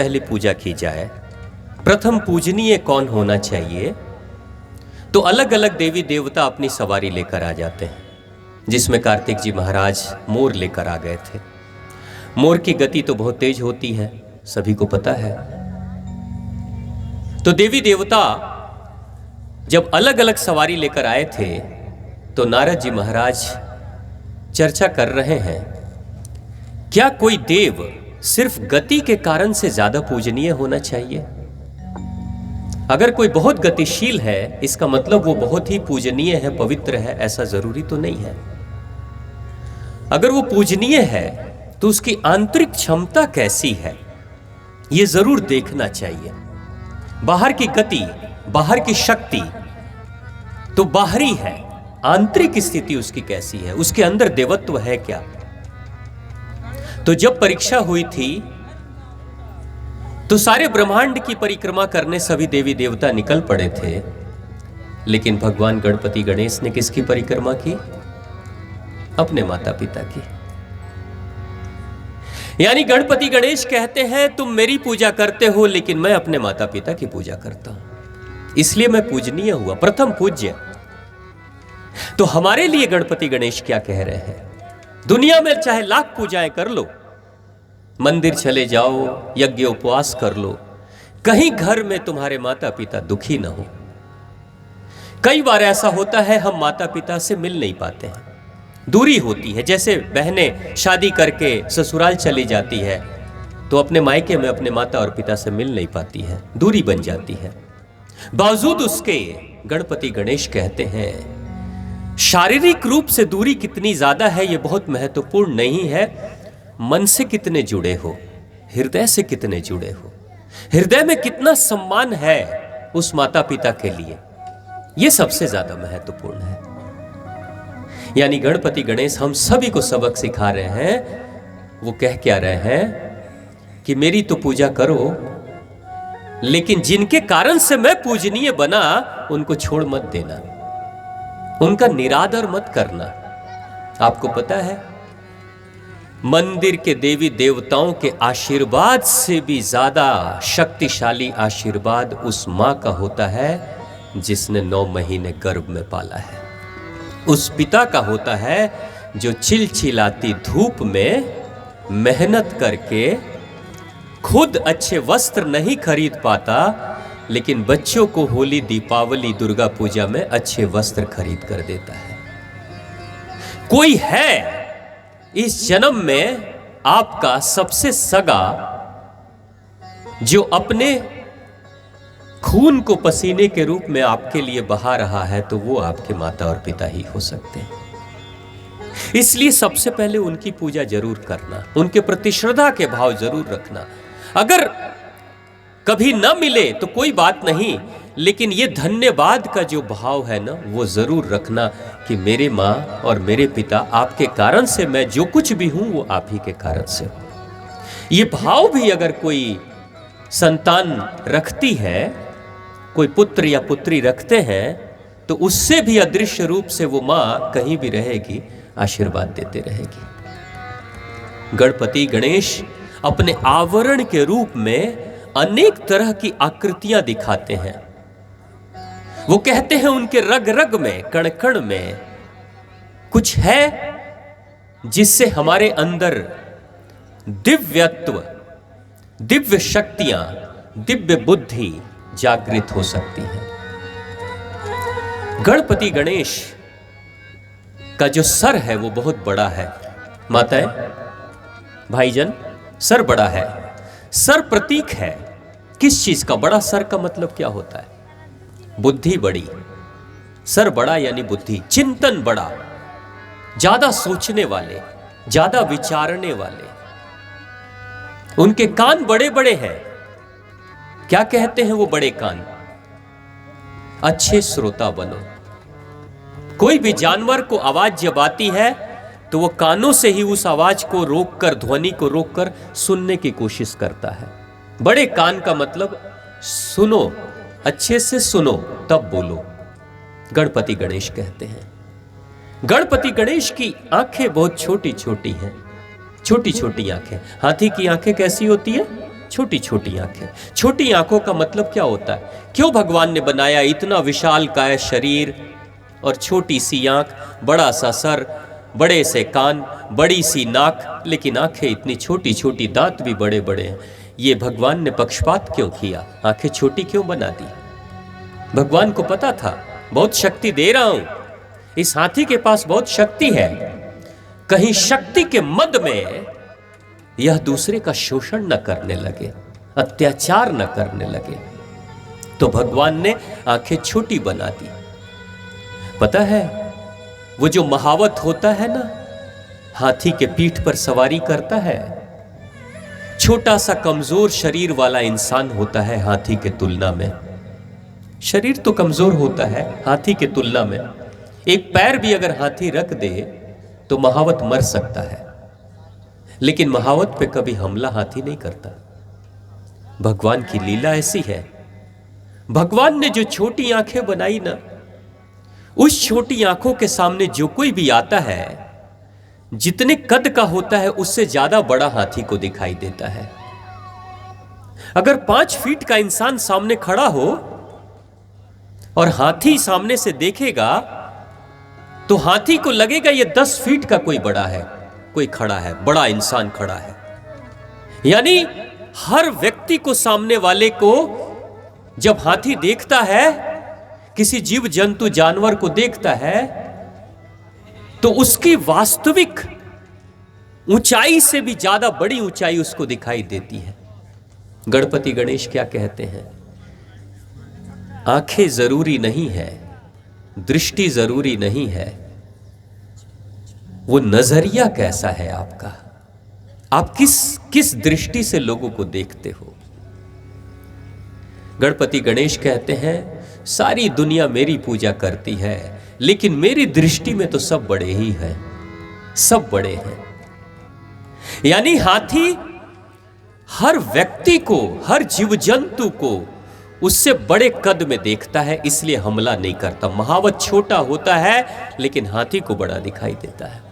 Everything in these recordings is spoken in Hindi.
पहले पूजा की जाए, प्रथम पूजनीय कौन होना चाहिए, तो अलग अलग देवी देवता अपनी सवारी लेकर आ जाते हैं, जिसमें कार्तिक जी महाराज मोर लेकर आ गए थे। मोर की गति तो बहुत तेज होती है, सभी को पता है। तो देवी देवता जब अलग अलग सवारी लेकर आए थे तो नारद जी महाराज चर्चा कर रहे हैं, क्या कोई देव सिर्फ गति के कारण से ज्यादा पूजनीय होना चाहिए? अगर कोई बहुत गतिशील है, इसका मतलब वो बहुत ही पूजनीय है, पवित्र है, ऐसा जरूरी तो नहीं है। अगर वो पूजनीय है तो उसकी आंतरिक क्षमता कैसी है, ये जरूर देखना चाहिए। बाहर की गति, बाहर की शक्ति तो बाहरी है, आंतरिक स्थिति उसकी कैसी है, उसके अंदर देवत्व है क्या? तो जब परीक्षा हुई थी तो सारे ब्रह्मांड की परिक्रमा करने सभी देवी देवता निकल पड़े थे, लेकिन भगवान गणपति गणेश ने किसकी परिक्रमा की? अपने माता पिता की। यानी गणपति गणेश कहते हैं तुम मेरी पूजा करते हो, लेकिन मैं अपने माता पिता की पूजा करता हूं, इसलिए मैं पूजनीय हुआ, प्रथम पूज्य। तो हमारे लिए गणपति गणेश क्या कह रहे हैं? दुनिया में चाहे लाख पूजाएं कर लो, मंदिर चले जाओ, यज्ञ उपवास कर लो, कहीं घर में तुम्हारे माता पिता दुखी ना हो। कई बार ऐसा होता है हम माता पिता से मिल नहीं पाते हैं, दूरी होती है। जैसे बहनें शादी करके ससुराल चली जाती है तो अपने मायके में अपने माता और पिता से मिल नहीं पाती है, दूरी बन जाती है। बावजूद उसके गणपति गणेश कहते हैं शारीरिक रूप से दूरी कितनी ज्यादा है ये बहुत महत्वपूर्ण नहीं है, मन से कितने जुड़े हो, हृदय से कितने जुड़े हो, हृदय में कितना सम्मान है उस माता पिता के लिए, ये सबसे ज्यादा महत्वपूर्ण है। यानी गणपति गणेश हम सभी को सबक सिखा रहे हैं। वो कह क्या रहे हैं कि मेरी तो पूजा करो, लेकिन जिनके कारण से मैं पूजनीय बना उनको छोड़ मत देना, उनका निरादर मत करना। आपको पता है मंदिर के देवी देवताओं के आशीर्वाद से भी ज्यादा शक्तिशाली आशीर्वाद उस मां का होता है जिसने 9 महीने गर्भ में पाला है, उस पिता का होता है जो चिलचिलाती धूप में मेहनत करके खुद अच्छे वस्त्र नहीं खरीद पाता, लेकिन बच्चों को होली, दीपावली, दुर्गा पूजा में अच्छे वस्त्र खरीद कर देता है। कोई है इस जन्म में आपका सबसे सगा जो अपने खून को पसीने के रूप में आपके लिए बहा रहा है, तो वो आपके माता और पिता ही हो सकते हैं। इसलिए सबसे पहले उनकी पूजा जरूर करना, उनके प्रति श्रद्धा के भाव जरूर रखना। अगर कभी न मिले तो कोई बात नहीं, लेकिन ये धन्यवाद का जो भाव है ना, वो जरूर रखना कि मेरे माँ और मेरे पिता, आपके कारण से मैं जो कुछ भी हूं वो आप ही के कारण से हूं। ये भाव भी अगर कोई संतान रखती है, कोई पुत्र या पुत्री रखते हैं, तो उससे भी अदृश्य रूप से वो माँ कहीं भी रहेगी, आशीर्वाद देते रहेगी। गणपति गणेश अपने आवरण के रूप में अनेक तरह की आकृतियां दिखाते हैं। वो कहते हैं उनके रग रग में, कण कण में कुछ है जिससे हमारे अंदर दिव्यत्व, दिव्य शक्तियां, दिव्य बुद्धि जागृत हो सकती है। गणपति गणेश का जो सर है वो बहुत बड़ा है। माताएं, भाईजन, सर बड़ा है। सर प्रतीक है किस चीज का? बड़ा सर का मतलब क्या होता है? बुद्धि बड़ी। सर बड़ा यानी बुद्धि, चिंतन बड़ा, ज्यादा सोचने वाले, ज्यादा विचारने वाले। उनके कान बड़े बड़े हैं। क्या कहते हैं वो बड़े कान? अच्छे श्रोता बनो। कोई भी जानवर को आवाज जब आती है तो वो कानों से ही उस आवाज को रोककर, ध्वनि को रोककर सुनने की कोशिश करता है। बड़े कान का मतलब सुनो, अच्छे से सुनो तब बोलो। गणपति गणेश कहते हैं। गणपति गणेश की आंखें बहुत छोटी छोटी हैं, छोटी छोटी आंखें। हाथी की आंखें कैसी होती है? छोटी छोटी आंखें। छोटी आंखों का मतलब क्या होता है? क्यों भगवान ने बनाया इतना विशाल काय शरीर और छोटी सी आंख, बड़ा सा सर, बड़े से कान, बड़ी सी नाक, लेकिन आंखें इतनी छोटी छोटी, दांत भी बड़े बड़े हैं। ये भगवान ने पक्षपात क्यों किया? आंखें छोटी क्यों बना दी? भगवान को पता था बहुत शक्ति दे रहा हूं, इस हाथी के पास बहुत शक्ति है, कहीं शक्ति के मद में यह दूसरे का शोषण न करने लगे, अत्याचार न करने लगे। तो भगवान ने आंखें छोटी बना दी। पता है वो जो महावत होता है ना, हाथी के पीठ पर सवारी करता है, छोटा सा कमजोर शरीर वाला इंसान होता है हाथी के तुलना में। शरीर तो कमजोर होता है हाथी के तुलना में। एक पैर भी अगर हाथी रख दे तो महावत मर सकता है, लेकिन महावत पे कभी हमला हाथी नहीं करता। भगवान की लीला ऐसी है। भगवान ने जो छोटी आंखें बनाई ना, उस छोटी आंखों के सामने जो कोई भी आता है, जितने कद का होता है उससे ज्यादा बड़ा हाथी को दिखाई देता है। अगर 5 फीट का इंसान सामने खड़ा हो और हाथी सामने से देखेगा तो हाथी को लगेगा ये 10 फीट का कोई बड़ा है, कोई खड़ा है, बड़ा इंसान खड़ा है। यानी हर व्यक्ति को, सामने वाले को जब हाथी देखता है, किसी जीव जंतु जानवर को देखता है, तो उसकी वास्तविक ऊंचाई से भी ज्यादा बड़ी ऊंचाई उसको दिखाई देती है। गणपति गणेश क्या कहते हैं? आंखें जरूरी नहीं है, दृष्टि जरूरी नहीं है, वो नजरिया कैसा है आपका, आप किस दृष्टि से लोगों को देखते हो। गणपति गणेश कहते हैं सारी दुनिया मेरी पूजा करती है, लेकिन मेरी दृष्टि में तो सब बड़े ही हैं, सब बड़े हैं। यानी हाथी हर व्यक्ति को, हर जीव जंतु को उससे बड़े कद में देखता है, इसलिए हमला नहीं करता। महावत छोटा होता है लेकिन हाथी को बड़ा दिखाई देता है।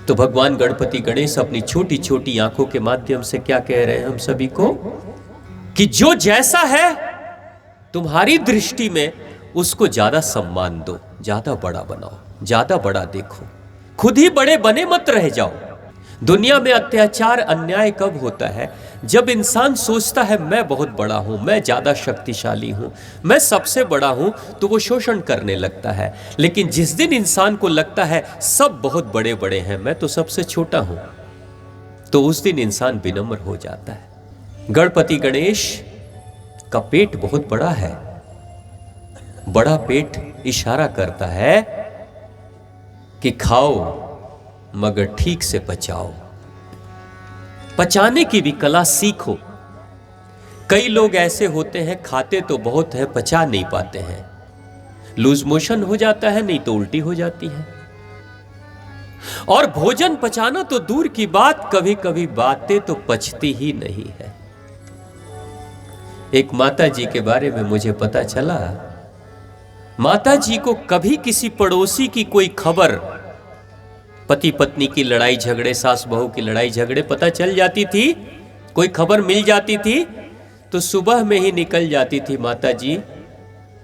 तो भगवान गणपति गणेश अपनी छोटी छोटी आंखों के माध्यम से क्या कह रहे हैं हम सभी को? कि जो जैसा है तुम्हारी दृष्टि में उसको ज्यादा सम्मान दो, ज्यादा बड़ा बनाओ, ज्यादा बड़ा देखो, खुद ही बड़े बने मत रह जाओ। दुनिया में अत्याचार अन्याय कब होता है? जब इंसान सोचता है मैं बहुत बड़ा हूं, मैं ज्यादा शक्तिशाली हूं, मैं सबसे बड़ा हूं, तो वो शोषण करने लगता है। लेकिन जिस दिन इंसान को लगता है सब बहुत बड़े बड़े हैं, मैं तो सबसे छोटा हूं, तो उस दिन इंसान विनम्र हो जाता है। गणपति गणेश का पेट बहुत बड़ा है। बड़ा पेट इशारा करता है कि खाओ मगर ठीक से पचाओ, पचाने की भी कला सीखो। कई लोग ऐसे होते हैं खाते तो बहुत है, पचा नहीं पाते हैं, लूज मोशन हो जाता है, नहीं तो उल्टी हो जाती है। और भोजन पचाना तो दूर की बात, कभी कभी बातें तो पचती ही नहीं है। एक माता जी के बारे में मुझे पता चला, माता जी को कभी किसी पड़ोसी की कोई खबर, पति पत्नी की लड़ाई झगड़े, सास बहू की लड़ाई झगड़े पता चल जाती थी, कोई खबर मिल जाती थी, तो सुबह में ही निकल जाती थी माता जी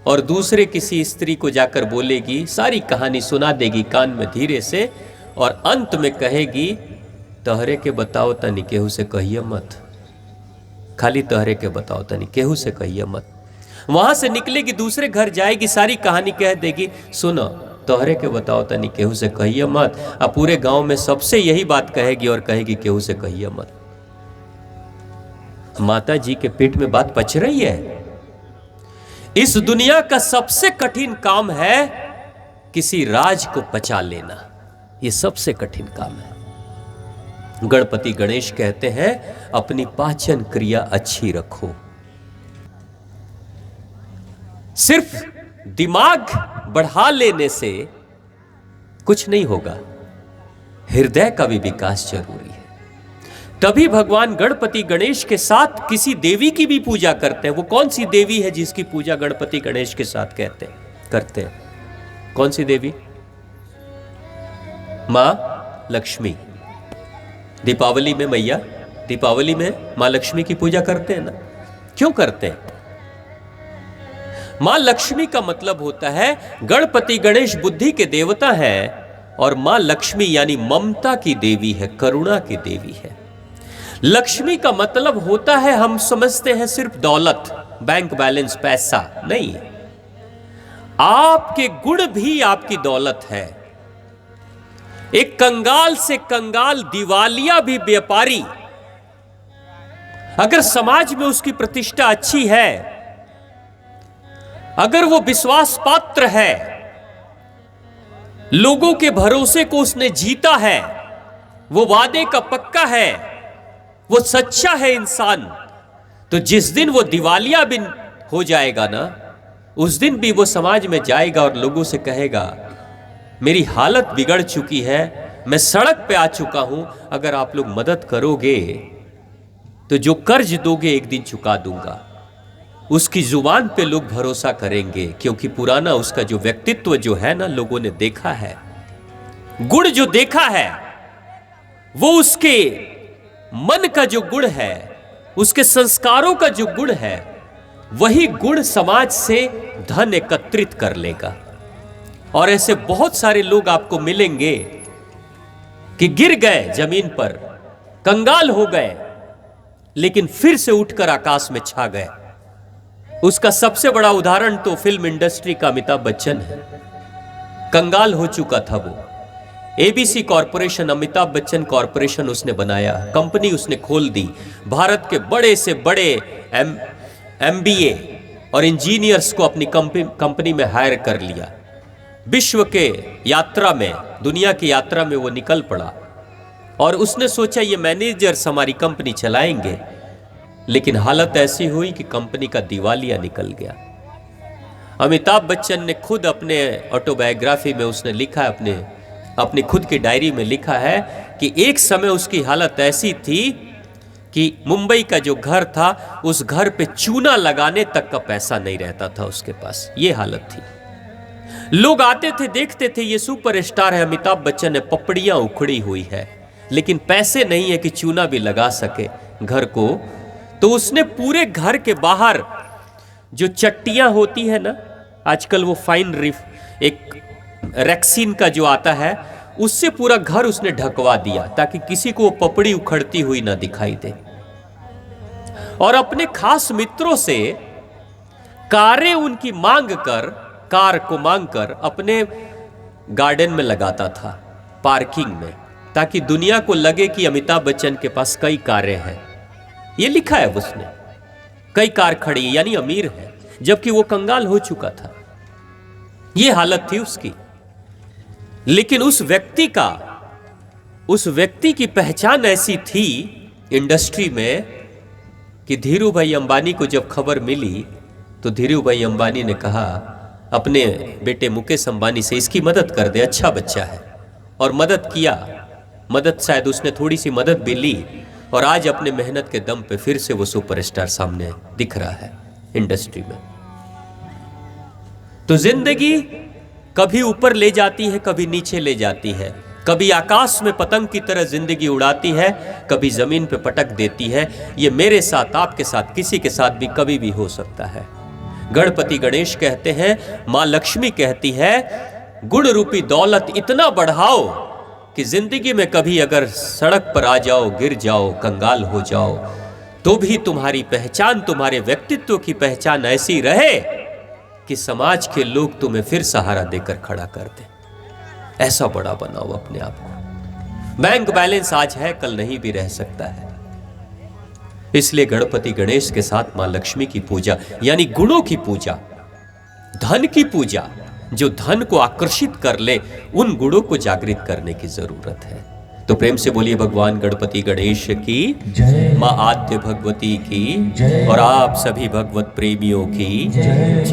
और दूसरे किसी स्त्री को जाकर बोलेगी, सारी कहानी सुना देगी कान में धीरे से, और अंत में कहेगी तहरे के बताओ तनी केहू से कहिए मत, खाली तहरे के बताओ तनी केहू से कहिए मत। वहां से निकलेगी, दूसरे घर जाएगी, सारी कहानी कह देगी, सुनो तोहरे के बताओ तनी केहू से कहिए मत। अब पूरे गांव में सबसे यही बात कहेगी और कहेगी केहू से कहिए मत। माता जी के पेट में बात पच रही है। इस दुनिया का सबसे कठिन काम है किसी राज को पचा लेना, यह सबसे कठिन काम है। गणपति गणेश कहते हैं अपनी पाचन क्रिया अच्छी रखो। सिर्फ दिमाग बढ़ा लेने से कुछ नहीं होगा, हृदय का भी विकास जरूरी है। तभी भगवान गणपति गणेश के साथ किसी देवी की भी पूजा करते हैं। वो कौन सी देवी है जिसकी पूजा गणपति गणेश के साथ करते हैं? कौन सी देवी? मां लक्ष्मी। दीपावली में मैया दीपावली में मां लक्ष्मी की पूजा करते हैं ना, क्यों करते हैं? मां लक्ष्मी का मतलब होता है गणपति गणेश बुद्धि के देवता है, और मां लक्ष्मी यानी ममता की देवी है, करुणा की देवी है। लक्ष्मी का मतलब होता है, हम समझते हैं सिर्फ दौलत, बैंक बैलेंस, पैसा नहीं, आपके गुण भी आपकी दौलत है। एक कंगाल से कंगाल दिवालिया भी व्यापारी, अगर समाज में उसकी प्रतिष्ठा अच्छी है, अगर वो विश्वास पात्र है, लोगों के भरोसे को उसने जीता है, वो वादे का पक्का है, वो सच्चा है इंसान, तो जिस दिन वो दिवालिया भी हो जाएगा ना, उस दिन भी वो समाज में जाएगा और लोगों से कहेगा मेरी हालत बिगड़ चुकी है, मैं सड़क पे आ चुका हूं, अगर आप लोग मदद करोगे तो जो कर्ज दोगे एक दिन चुका दूंगा। उसकी जुबान पे लोग भरोसा करेंगे, क्योंकि पुराना उसका जो व्यक्तित्व जो है ना, लोगों ने देखा है, गुण जो देखा है, वो उसके मन का जो गुण है, उसके संस्कारों का जो गुण है, वही गुण समाज से धन एकत्रित कर लेगा। और ऐसे बहुत सारे लोग आपको मिलेंगे कि गिर गए जमीन पर, कंगाल हो गए, लेकिन फिर से उठकर आकाश में छा गए। उसका सबसे बड़ा उदाहरण तो फिल्म इंडस्ट्री का अमिताभ बच्चन है। कंगाल हो चुका था वो, ABC corporation, Amitabh Bachchan corporation उसने बनाया, कंपनी उसने खोल दी, भारत के बड़े से बड़े एमबीए और इंजीनियर्स को अपनी कंपनी में हायर कर लिया। विश्व के यात्रा में, दुनिया की यात्रा में वो निकल पड़ा, और उसने सोचा ये मैनेजर्स हमारी कंपनी चलाएंगे, लेकिन हालत ऐसी हुई कि कंपनी का दिवालिया निकल गया। अमिताभ बच्चन ने खुद अपने ऑटोबायोग्राफी में उसने लिखा है, अपनी खुद की डायरी में लिखा है कि एक समय उसकी हालत ऐसी थी कि मुंबई का जो घर था, उस घर पे चूना लगाने तक का पैसा नहीं रहता था उसके पास, ये हालत थी। लोग आते थे, देखते थे ये सुपरस्टार है अमिताभ बच्चन है, पपड़ियां उखड़ी हुई है, लेकिन पैसे नहीं है कि चूना भी लगा सके घर को। तो उसने पूरे घर के बाहर जो चट्टियां होती है ना, आजकल वो फाइन रिफ, एक रेक्सिन का जो आता है, उससे पूरा घर उसने ढकवा दिया ताकि किसी को वो पपड़ी उखड़ती हुई ना दिखाई दे। और अपने खास मित्रों से कारें उनकी कार को मांग कर अपने गार्डन में लगाता था, पार्किंग में, ताकि दुनिया को लगे कि अमिताभ बच्चन के पास कई कारें हैं। ये लिखा है उसने, कई कार खड़ी, यानी अमीर है, जबकि वो कंगाल हो चुका था। ये हालत थी उसकी। लेकिन उस व्यक्ति की पहचान ऐसी थी इंडस्ट्री में कि धीरू भाई अंबानी को जब खबर मिली तो धीरू भाई अंबानी ने कहा अपने बेटे मुकेश अंबानी से, इसकी मदद कर दे, अच्छा बच्चा है। और मदद किया, मदद शायद उसने थोड़ी सी मदद भी ली, और आज अपने मेहनत के दम पे फिर से वो सुपरस्टार सामने दिख रहा है इंडस्ट्री में। तो जिंदगी कभी ऊपर ले जाती है, कभी नीचे ले जाती है, कभी आकाश में पतंग की तरह जिंदगी उड़ाती है, कभी जमीन पे पटक देती है। ये मेरे साथ, आपके साथ, किसी के साथ भी कभी भी हो सकता है। गणपति गणेश कहते हैं, मां लक्ष्मी कहती है, गुण रूपी दौलत इतना बढ़ाओ कि जिंदगी में कभी अगर सड़क पर आ जाओ, गिर जाओ, कंगाल हो जाओ, तो भी तुम्हारी पहचान, तुम्हारे व्यक्तित्व की पहचान ऐसी रहे कि समाज के लोग तुम्हें फिर सहारा देकर खड़ा कर दें। ऐसा बड़ा बनाओ अपने आप को। बैंक बैलेंस आज है, कल नहीं भी रह सकता है। इसलिए गणपति गणेश के साथ मां लक्ष्मी की पूजा, यानी गुणों की पूजा, धन की पूजा, जो धन को आकर्षित कर ले, उन गुणों को जागृत करने की जरूरत है। तो प्रेम से बोलिए भगवान गणपति गणेश की जय, मां आद्य भगवती की जय, और आप सभी भगवत प्रेमियों की जय।